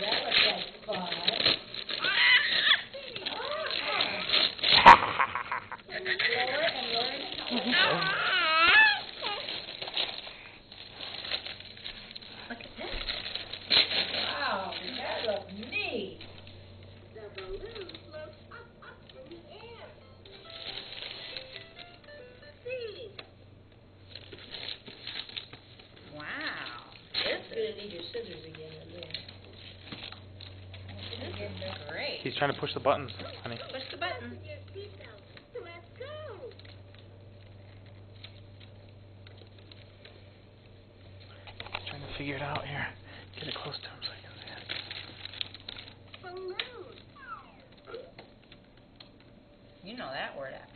that looks like fun. Lower and lower. Look at this. Wow, that looks neat. The balloon floats up in the air. See? Wow. This is going to need your scissors again in there. This is great. He's trying to push the buttons, honey. Push the button. Your seatbelt. Let's go. He's trying to figure it out here. Get it close to him so he can see it. Balloon. You know that word after.